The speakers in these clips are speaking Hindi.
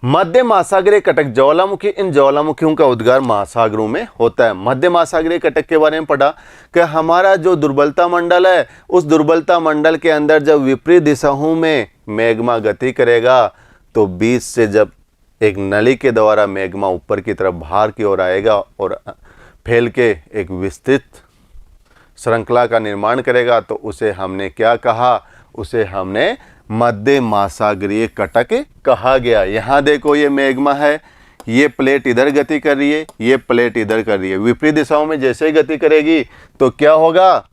मध्य महासागरीय कटक ज्वालामुखी, इन ज्वालामुखियों का उद्गार महासागरों में होता है। मध्य महासागरीय कटक के बारे में पढ़ा कि हमारा जो दुर्बलता मंडल है, उस दुर्बलता मंडल के अंदर जब विपरीत दिशाओं में मैग्मा गति करेगा तो बीच से जब एक नली के द्वारा मैग्मा ऊपर की तरफ बाहर की ओर आएगा और फैल के एक विस्तृत श्रृंखला का निर्माण करेगा, तो उसे हमने क्या कहा? उसे हमने मध्य महासागरीय कटक कहा गया। यहाँ देखो ये मैग्मा है, ये प्लेट इधर गति कर रही है, ये प्लेट इधर कर रही है। विपरीत दिशाओं में जैसे ही गति करेगी तो क्या होगा?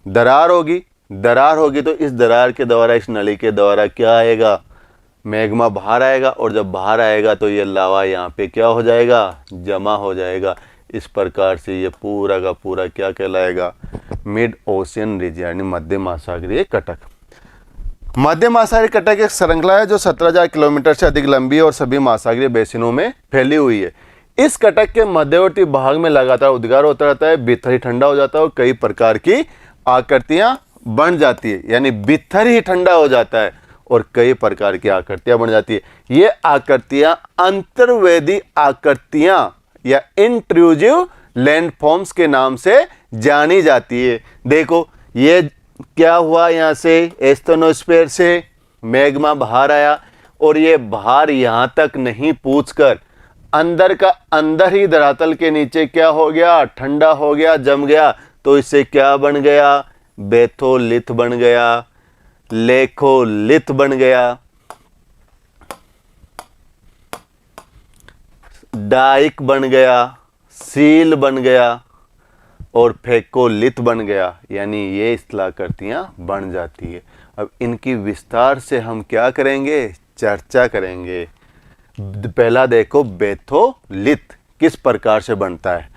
दरार होगी। दरार होगी तो इस दरार के द्वारा, इस नली के द्वारा क्या आएगा? मैग्मा बाहर आएगा, और जब बाहर आएगा तो ये लावा यहाँ पे क्या हो जाएगा? जमा हो जाएगा। इस प्रकार से ये पूरा का पूरा क्या कहलाएगा? मिड ओशियन रीजन यानी मध्य महासागरीय कटक। मध्य महासागरीय कटक एक श्रृंखला है जो 17,000 किलोमीटर से अधिक लंबी और सभी महासागरीय बेसिनों में फैली हुई है। इस कटक के मध्यवर्ती भाग में लगातार उद्गार होता रहता है, भीतर ही ठंडा हो जाता है और कई प्रकार की आकृतियां बन जाती है। यानी भीतर ही ठंडा हो जाता है और कई प्रकार की आकृतियां बन जाती है। ये आकृतियां अंतर्वेदी आकृतियां या इंट्रूजिव लैंडफॉर्म्स के नाम से जानी जाती है। देखो ये क्या हुआ, यहाँ से एस्थेनोस्फीयर से मैग्मा बाहर आया और ये बाहर यहाँ तक नहीं पूछकर अंदर का अंदर ही धरातल के नीचे क्या हो गया? ठंडा हो गया, जम गया। तो इससे क्या बन गया? बेथोलिथ बन गया, लेखोलिथ बन गया, डाइक बन गया, सील बन गया और फेकोलिथ बन गया। यानी ये स्थलाकृतियां बन जाती है। अब इनकी विस्तार से हम क्या करेंगे? चर्चा करेंगे। पहला देखो बेथोलिथ किस प्रकार से बनता है।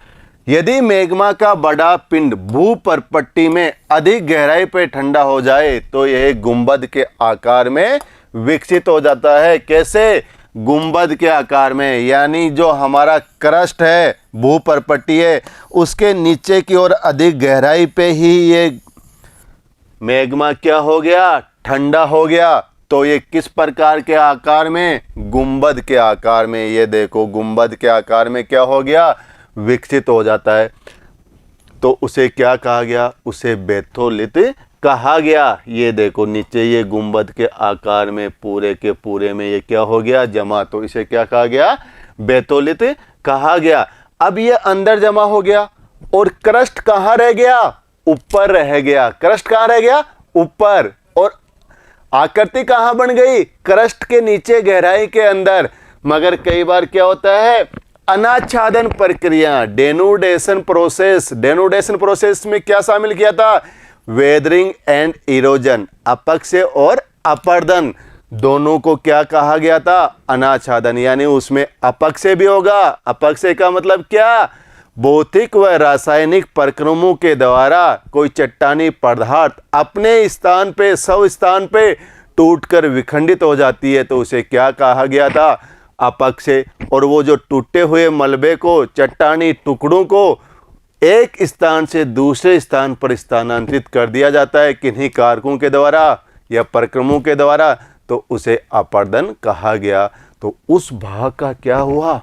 यदि मैग्मा का बड़ा पिंड भूपर्पट्टी में अधिक गहराई पर ठंडा हो जाए तो यह गुंबद के आकार में विकसित हो जाता है। कैसे? गुंबद के आकार में। यानी जो हमारा क्रस्ट है, भूपर्पट्टी है, उसके नीचे की ओर अधिक गहराई पे ही ये मैग्मा क्या हो गया? ठंडा हो गया। तो ये किस प्रकार के आकार में? गुंबद के आकार में। ये देखो गुंबद के आकार में क्या हो गया? विकसित हो जाता है। तो उसे क्या कहा गया? उसे बेथोलिथ कहा गया। ये देखो नीचे ये गुंबद के आकार में पूरे के पूरे में ये क्या हो गया? जमा। तो इसे क्या कहा गया? बेथोलिथ कहा गया। अब ये अंदर जमा हो गया और क्रस्ट कहाँ रह गया? ऊपर रह गया। क्रस्ट कहाँ रह गया? ऊपर। और आकृति कहाँ बन गई? क्रस्ट के नीचे गहराई के अंदर। मगर कई बार क्या होता है? अनाच्छादन प्रक्रिया, डेनुडेशन प्रोसेस। डेनुडेशन प्रोसेस में क्या शामिल किया था? Weathering and erosion. अपक्षय और अपर्दन दोनों को क्या कहा गया था? अनाच्छादन। यानी उसमें अपक्षय भी होगा। अपक्षय का मतलब क्या? भौतिक व रासायनिक प्रक्रमों के द्वारा कोई चट्टानी पदार्थ अपने स्थान पे, स्व स्थान पे टूटकर विखंडित हो जाती है तो उसे क्या कहा गया था? अपक्षय। और वो जो टूटे हुए मलबे को, चट्टानी टुकड़ों को एक स्थान से दूसरे स्थान पर स्थानांतरित कर दिया जाता है किन्हीं कारकों के द्वारा या प्रक्रमों के द्वारा, तो उसे अपर्दन कहा गया। तो उस भाग का क्या हुआ?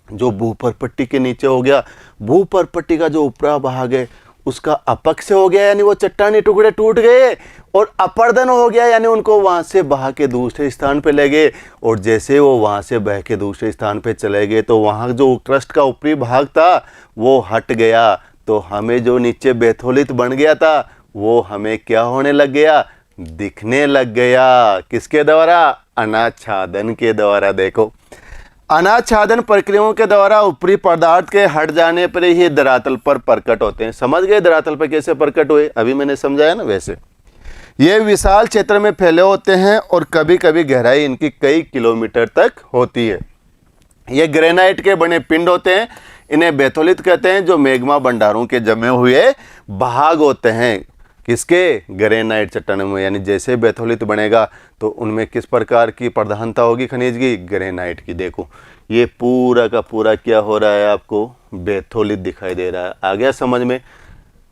जो भूपर्पट्टी के नीचे हो गया, भूपर्पट्टी का जो ऊपरा भाग है उसका अपक्षय हो गया, यानी वो चट्टानी टुकड़े टूट गए। और अपर्दन हो गया, यानी उनको वहां से बहा के दूसरे स्थान पे ले गए। और जैसे वो वहां से बह के दूसरे स्थान पे चले गए तो वहां जो क्रस्ट का ऊपरी भाग था वो हट गया। तो हमें जो नीचे बेथोलिथ बन गया था वो हमें क्या होने लग गया? दिखने लग गया। किसके द्वारा? अनाच्छादन के द्वारा। देखो अनाच्छादन प्रक्रियाओं के द्वारा ऊपरी पदार्थ के हट जाने पर ही धरातल पर प्रकट होते हैं। समझ गए धरातल पर कैसे प्रकट हुए? अभी मैंने समझाया ना। वैसे ये विशाल क्षेत्र में फैले होते हैं और कभी कभी गहराई इनकी कई किलोमीटर तक होती है। ये ग्रेनाइट के बने पिंड होते हैं, इन्हें बेथोलिथ कहते हैं, जो मैग्मा भंडारों के जमे हुए भाग होते हैं। किसके? ग्रेनाइट चट्टानों में। यानी जैसे बेथोलिथ बनेगा तो उनमें किस प्रकार की प्रधानता होगी खनिज की? ग्रेनाइट की। देखो ये पूरा का पूरा क्या हो रहा है? आपको बेथोलिथ दिखाई दे रहा है। आ गया समझ में?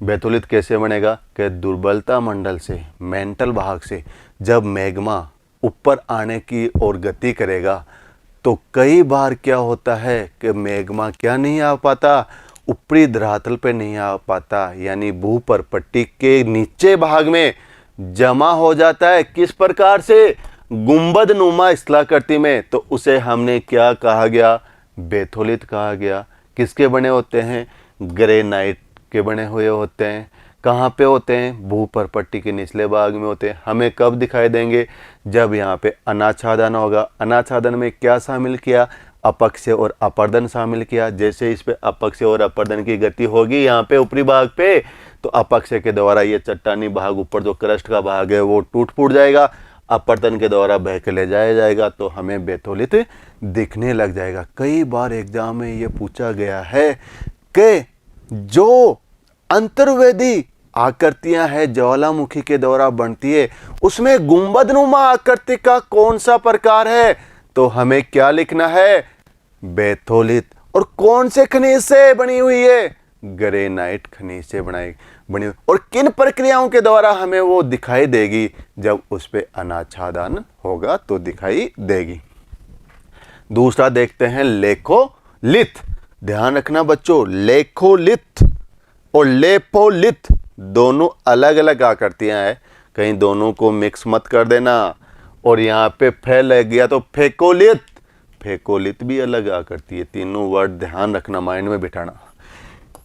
बेथोलिथ कैसे बनेगा? कि दुर्बलता मंडल से, मेंटल भाग से जब मैग्मा ऊपर आने की ओर गति करेगा तो कई बार क्या होता है कि मैग्मा क्या नहीं आ पाता, ऊपरी धरातल पे नहीं आ पाता, यानी भूपर्पट्टी के नीचे भाग में जमा हो जाता है। किस प्रकार से? गुंबद नुमा स्थलाकृति में। तो उसे हमने क्या कहा गया? बेथोलित कहा गया। किसके बने होते हैं? ग्रेनाइट के बने हुए होते हैं। कहाँ पे होते हैं? भूपर्पट्टी के निचले भाग में होते हैं। हमें कब दिखाई देंगे? जब यहाँ पे अनाच्छादन होगा। अनाच्छादन में क्या शामिल किया? अपक्षय और अपर्दन शामिल किया। जैसे इस पे अपक्षय और अपर्दन की गति होगी यहाँ पे ऊपरी भाग पे, तो अपक्षय के द्वारा ये चट्टानी भाग, ऊपर जो क्रस्ट का भाग है वो टूट फूट जाएगा, अपर्दन के द्वारा बह के ले जाया जाएगा, तो हमें बेथोलित दिखने लग जाएगा। कई बार एग्जाम में ये पूछा गया है कि जो अंतर्वेदी आकृतियां हैं ज्वालामुखी के द्वारा बनती है, उसमें गुंबदनुमा आकृति का कौन सा प्रकार है? तो हमें क्या लिखना है? बेथोलित। और कौन से खनिज से बनी हुई है? ग्रेनाइट खनिज से बनी हुई। और किन प्रक्रियाओं के द्वारा हमें वो दिखाई देगी? जब उस पे अनाच्छादन होगा तो दिखाई देगी। दूसरा देखते हैं लेखोलिथ। ध्यान रखना बच्चों, लेखोलिथ और लेपोलिथ दोनों अलग अलग आकृतियां हैं, कहीं दोनों को मिक्स मत कर देना। और यहाँ पे फे लग गया तो फेकोलिथ, फेकोलिथ भी अलग आकृति है। तीनों वर्ड ध्यान रखना, माइंड में बिठाना।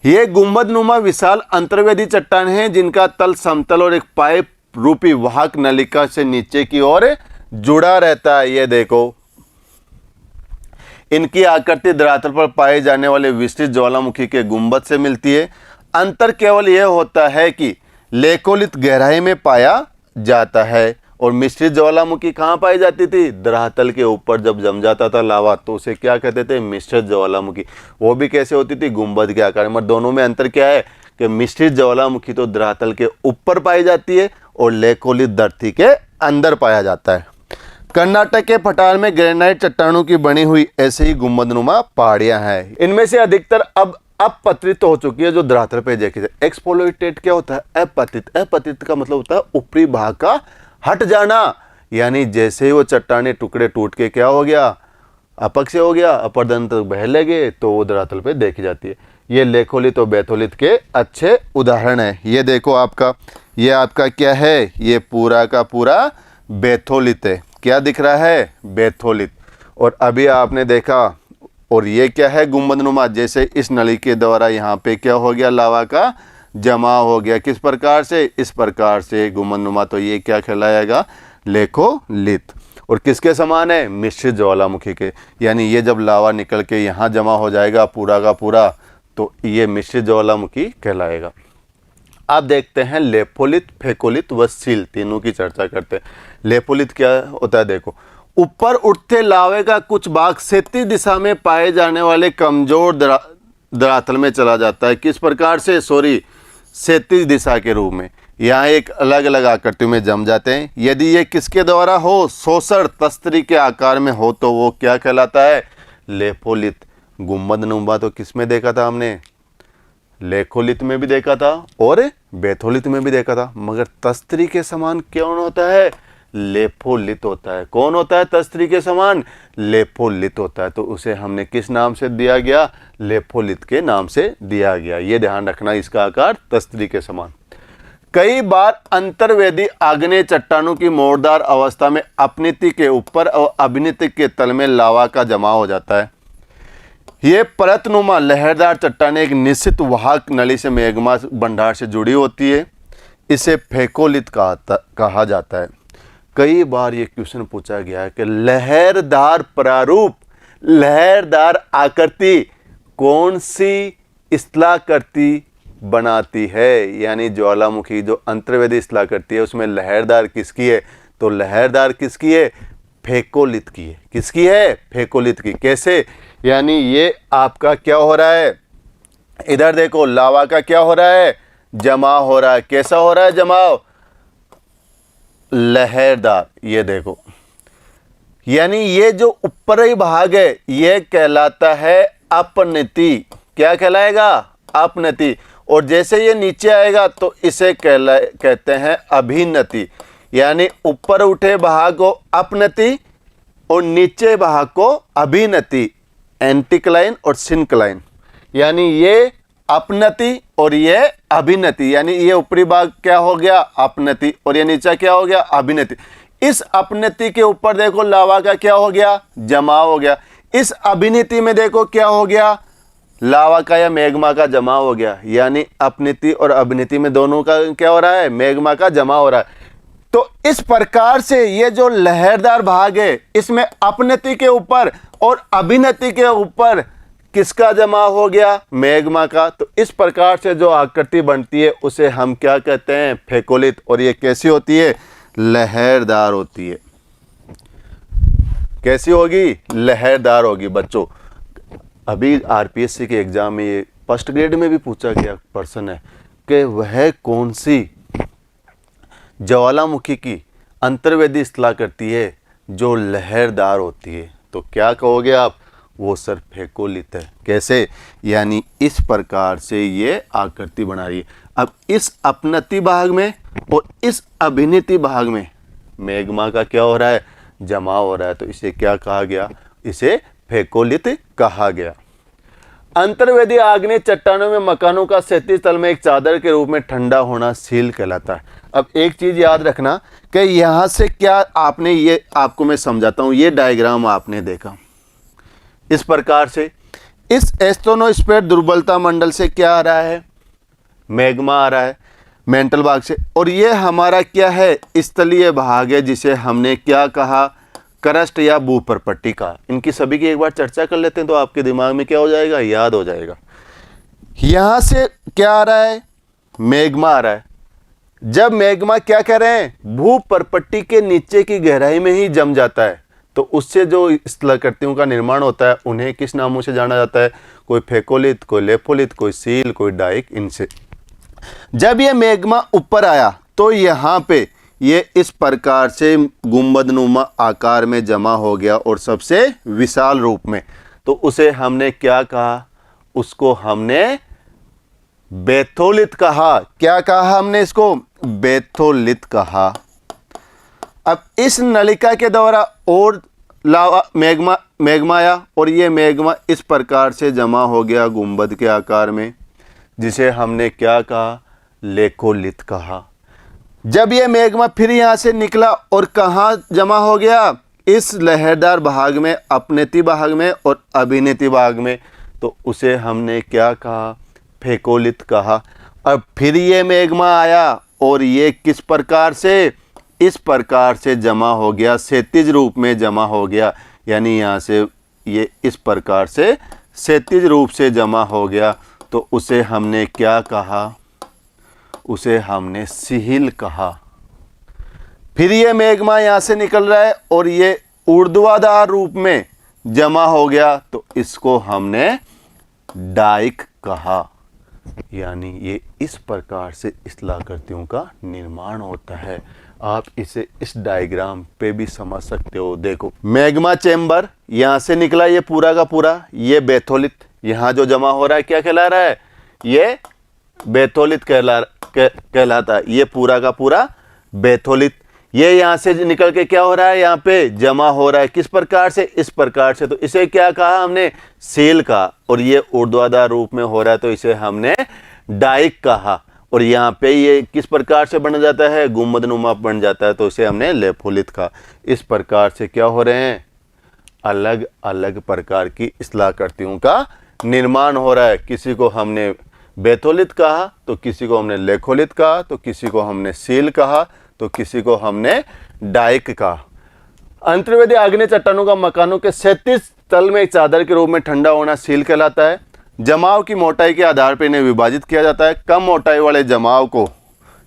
ये गुंबदनुमा विशाल अंतर्वेदी चट्टान है जिनका तल समतल और एक पाइप रूपी वाहक नलिका से नीचे की ओर जुड़ा रहता है। ये देखो, इनकी आकृति धरातल पर पाए जाने वाले विस्तृत ज्वालामुखी के गुंबद से मिलती है। अंतर केवल यह होता है कि लेखोलिथ गहराई में पाया जाता है और मिश्रित ज्वालामुखी कहाँ पाई जाती थी? धरातल के ऊपर जब जम जाता था लावा तो उसे क्या कहते थे? मिश्रित ज्वालामुखी। वो भी कैसे होती थी? गुंबद के आकार में। दोनों में अंतर क्या है कि मिश्रित ज्वालामुखी तो धरातल के ऊपर पाई जाती है और लेखोलिथ धरती के अंदर पाया जाता है। कर्नाटक के पठार में ग्रेनाइट चट्टानों की बनी हुई ऐसे ही गुंबदनुमा पहाड़ियां हैं। इनमें से अधिकतर अब अपपतित हो चुकी है, जो धरातल पे देखी जाए। एक्सपोलिटेट क्या होता है? अपपतित। अपपतित का मतलब होता है ऊपरी भाग का हट जाना, यानी जैसे ही वो चट्टाने टुकड़े टूट के क्या हो गया? अपक्षय हो गया, अपर्दन तक बह लगे, तो वो धरातल पे देखी जाती है। ये लेखोलिथ और बेथोलिथ के अच्छे उदाहरण है। ये देखो आपका, ये आपका क्या है? ये पूरा का पूरा बेथोलिथ है। क्या दिख रहा है? बेथोलिथ। और अभी आपने देखा, और ये क्या है? गुंबदनुमा। जैसे इस नली के द्वारा यहाँ पे क्या हो गया? लावा का जमा हो गया। किस प्रकार से? इस प्रकार से गुंबदनुमा। तो ये क्या कहलाएगा? लेखोलिथ। और किसके समान है? मिश्रित ज्वालामुखी के। यानी ये जब लावा निकल के यहाँ जमा हो जाएगा पूरा का पूरा, तो ये मिश्रित ज्वालामुखी कहलाएगा। अब देखते हैं लेपोलिथ, फेकोलिथ व सील, तीनों की चर्चा करते हैं। लेपोलिथ क्या होता है? देखो, ऊपर उठते लावे का कुछ भाग क्षैतिज दिशा में पाए जाने वाले कमजोर धरातल में चला जाता है। किस प्रकार से? क्षैतिज दिशा के रूप में। यहाँ एक अलग अलग आकृतियों में जम जाते हैं। यदि ये किसके द्वारा हो? शोषण तस्तरी के आकार में हो तो वो क्या कहलाता है? लेपोलिथ। गुंबदनुमा तो किस में देखा था हमने? लेखोलिथ में भी देखा था और बेथोलिथ में भी देखा था। मगर तस्तरी के समान कौन होता है? लेपोलिथ होता है। कौन होता है तस्तरी के समान? लेपोलिथ होता है। तो उसे हमने किस नाम से दिया गया? लेपोलिथ के नाम से दिया गया। ये ध्यान रखना, इसका आकार तस्तरी के समान। कई बार अंतर्वेदी आग्नेय चट्टानों की मोड़दार अवस्था में अपनीति के ऊपर और अभिनीति के तल में लावा का जमा हो जाता है। ये परतनुमा लहरदार चट्टानें एक निश्चित वाहक नली से मैग्मा भंडार से जुड़ी होती है। इसे फेकोलिथ कहा जाता है। कई बार ये क्वेश्चन पूछा गया है कि लहरदार प्रारूप, लहरदार आकृति कौन सी स्थलाकृति बनाती है? यानी ज्वालामुखी जो अंतर्वेदी स्थलाकृति है उसमें लहरदार किसकी है? तो लहरदार किसकी है? फेकोलिथ की है। किसकी है? फेकोलिथ की। कैसे? यानी ये आपका क्या हो रहा है? इधर देखो, लावा का क्या हो रहा है? जमा हो रहा है। कैसा हो रहा है जमाव? लहरदार। ये देखो, यानी ये जो ऊपरी भाग है ये कहलाता है अपनति। क्या कहलाएगा? अपनति। और जैसे ये नीचे आएगा तो इसे कहते हैं अभिनति। यानी ऊपर उठे भाग को अपनति और नीचे भाग को अभिनति, एंटीक्लाइन और सिंक्लाइन। यानी ये अपनति और ये अभिनति, यानी ये ऊपरी भाग क्या हो गया अपनति और ये नीचा क्या हो गया अभिनति। इस अपनति के ऊपर देखो लावा का क्या हो गया जमाव हो गया। इस अभिनति में देखो क्या हो गया लावा का या मैग्मा का जमाव हो गया। यानी अपनति और अभिनति में दोनों का क्या हो रहा है मैग्मा का जमाव हो रहा है। तो इस प्रकार से ये जो लहरदार भाग है इसमें अपनति के ऊपर और अभिनति के ऊपर किसका जमा हो गया मैग्मा का। तो इस प्रकार से जो आकृति बनती है उसे हम क्या कहते हैं फेकोलित। और ये कैसी होती है लहरदार होती है। कैसी होगी लहरदार होगी। बच्चों अभी आरपीएससी के एग्जाम में ये फर्स्ट ग्रेड में भी पूछा गया प्रश्न है कि वह कौन सी ज्वालामुखी की अंतर्वेदी स्थला करती है जो लहरदार होती है। तो क्या कहोगे आप वो सर फेकोलित है। कैसे यानी इस प्रकार से ये आकृति बना रही है। अब इस अपनति भाग में और इस अभिनति भाग में मैग्मा का क्या हो रहा है जमाव हो रहा है। तो इसे क्या कहा गया इसे फेकोलित कहा गया। अंतर्वेदी आग्नेय चट्टानों में मकानों का क्षैतिज तल में एक चादर के रूप में ठंडा होना सील कहलाता है। अब एक चीज याद रखना कि यहाँ से क्या आपने ये आपको मैं समझाता हूँ। ये डायग्राम आपने देखा इस प्रकार से इस एस्थोनोस्फीयर दुर्बलता मंडल से क्या आ रहा है मैग्मा आ रहा है मेंटल भाग से। और ये हमारा क्या है स्थलीय भाग है जिसे हमने क्या कहा क्रस्ट या भूपरपट्टी का। इनकी सभी की एक बार चर्चा कर लेते हैं तो आपके दिमाग में क्या हो जाएगा याद हो जाएगा। यहां से क्या आ रहा है मैग्मा आ रहा है। जब मैग्मा क्या कह रहे हैं भूपरपट्टी के नीचे की गहराई में ही जम जाता है तो उससे जो स्थलाकृतियों का निर्माण होता है उन्हें किस नामों से जाना जाता है कोई फेकोलित कोई लेपोलित कोई सील कोई डाइक। इनसे जब ये मैग्मा ऊपर आया तो यहाँ पे ये इस प्रकार से गुंबदनुमा आकार में जमा हो गया और सबसे विशाल रूप में। तो उसे हमने क्या कहा उसको हमने बेथोलित कहा। क्या कहा हमने इसको बेथोलित कहा। अब इस नलिका के द्वारा और लावा मैग्मा आया और ये मैग्मा इस प्रकार से जमा हो गया गुंबद के आकार में जिसे हमने क्या कहा लेकोलित कहा। जब ये मैग्मा फिर यहाँ से निकला और कहाँ जमा हो गया इस लहरदार भाग में अपनति भाग में और अभिनति भाग में तो उसे हमने क्या कहा फेकोलित कहा। अब फिर ये मैग्मा आया और ये किस प्रकार से इस प्रकार से जमा हो गया क्षैतिज रूप में जमा हो गया। यानी यहाँ से ये इस प्रकार से क्षैतिज रूप से जमा हो गया तो उसे हमने क्या कहा उसे हमने सिहिल कहा। फिर ये मैग्मा यहाँ से निकल रहा है और ये ऊर्ध्वाधर रूप में जमा हो गया तो इसको हमने डाइक कहा। यानी ये इस प्रकार से स्थलाकृतियों का निर्माण होता है। आप इसे इस डायग्राम पे भी समझ सकते हो। देखो मैग्मा चेंबर यहाँ से निकला ये पूरा का पूरा ये बेथोलित यहाँ जो जमा हो रहा है क्या कहला रहा है ये बेथोलित कहलाता है। ये पूरा का पूरा बेथोलित ये यहाँ से निकल के क्या हो रहा है यहाँ पे जमा हो रहा है किस प्रकार से इस प्रकार से। तो इसे क्या कहा हमने सील का। और ये ऊर्ध्वाधर रूप में हो रहा है तो इसे हमने डाइक कहा। और यहाँ पे ये किस प्रकार से बन जाता है गुंबदनुमा बन जाता है तो इसे हमने लेपोलित कहा। इस प्रकार से क्या हो रहे हैं अलग अलग प्रकार की स्थलाकृतियों का निर्माण हो रहा है। किसी को हमने बेथोलित कहा तो किसी को हमने लेखोलित कहा तो किसी को हमने सील कहा तो किसी को हमने डाइक कहा। अंतर्वेदी आग्नेय चट्टानों का मकानों के क्षैतिज तल में एक चादर के रूप में ठंडा होना सील कहलाता है। जमाव की मोटाई के आधार पर इन्हें विभाजित किया जाता है। कम मोटाई वाले जमाव को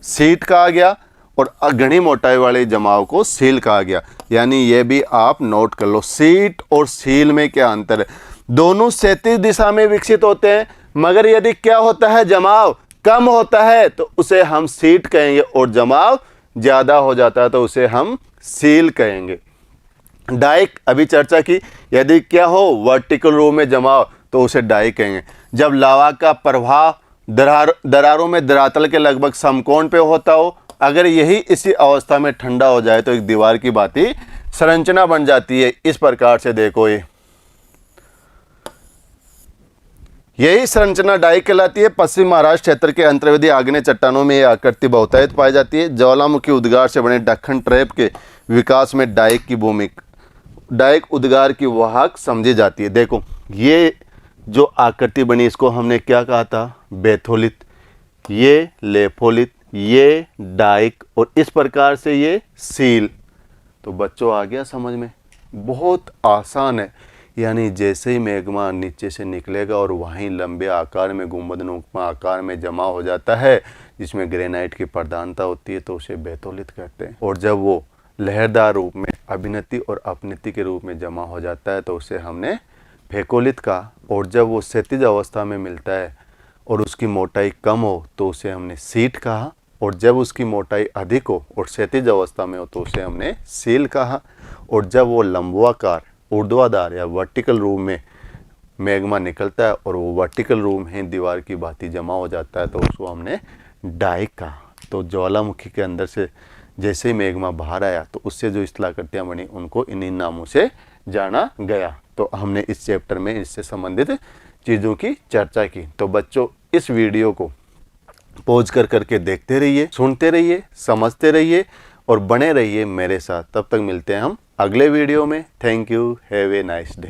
सीट कहा गया और घनी मोटाई वाले जमाव को सील कहा गया। यानी ये भी आप नोट कर लो सीट और सील में क्या अंतर है। दोनों क्षैतिज दिशा में विकसित होते हैं मगर यदि क्या होता है जमाव कम होता है तो उसे हम सीट कहेंगे और जमाव ज़्यादा हो जाता है तो उसे हम सील कहेंगे। डाइक अभी चर्चा की यदि क्या हो वर्टिकल रूप में जमाव तो उसे डाइक कहेंगे। जब लावा का प्रभाव दरारों में धरातल के लगभग समकोण पे होता हो अगर यही इसी अवस्था में ठंडा हो जाए तो एक दीवार की भांति संरचना बन जाती है। इस प्रकार से देखो, यही संरचना डाइक कहलाती है। पश्चिम महाराष्ट्र क्षेत्र के अंतर्वेदी आग्नेय चट्टानों में यह आकृति बहुतायत पाई जाती है। ज्वालामुखी उद्गार से बने दक्कन ट्रैप के विकास में डाइक की भूमिका, डाइक उद्गार की वाहक समझी जाती है। देखो, ये जो आकृति बनी इसको हमने क्या कहा था? बेथोलित, ये लेफोलित, ये डाइक और इस प्रकार से ये सील। तो बच्चों आ गया समझ में? बहुत आसान है। यानी जैसे ही मैग्मा नीचे से निकलेगा और वहीं लंबे आकार में गुंबदनुमा आकार में जमा हो जाता है, जिसमें ग्रेनाइट की प्रधानता होती है, तो उसे बेथोलित कहते हैं। और जब वो लहरदार रूप में अभिनति और अपनति के रूप में जमा हो जाता है तो उसे हमने फेकोलित कहा। और जब वो क्षैतिज अवस्था में मिलता है और उसकी मोटाई कम हो तो उसे हमने सीट कहा। और जब उसकी मोटाई अधिक हो और क्षैतिज अवस्था में हो तो उसे हमने सील कहा। और जब वो लंबवाकार, ऊर्ध्वाधर या वर्टिकल रूप में मैग्मा निकलता है और वो वर्टिकल रूप में दीवार की भांति जमा हो जाता है तो उसको हमने डाइक कहा। तो ज्वालामुखी के अंदर से जैसे ही मैग्मा बाहर आया तो उससे जो स्थलाकृतियाँ बनी उनको इन्हीं नामों से जाना गया। तो हमने इस चैप्टर में इससे संबंधित चीज़ों की चर्चा की। तो बच्चों, इस वीडियो को पॉज कर करके देखते रहिए, सुनते रहिए, समझते रहिए और बने रहिए मेरे साथ। तब तक मिलते हैं हम अगले वीडियो में। Thank you. Have a nice day.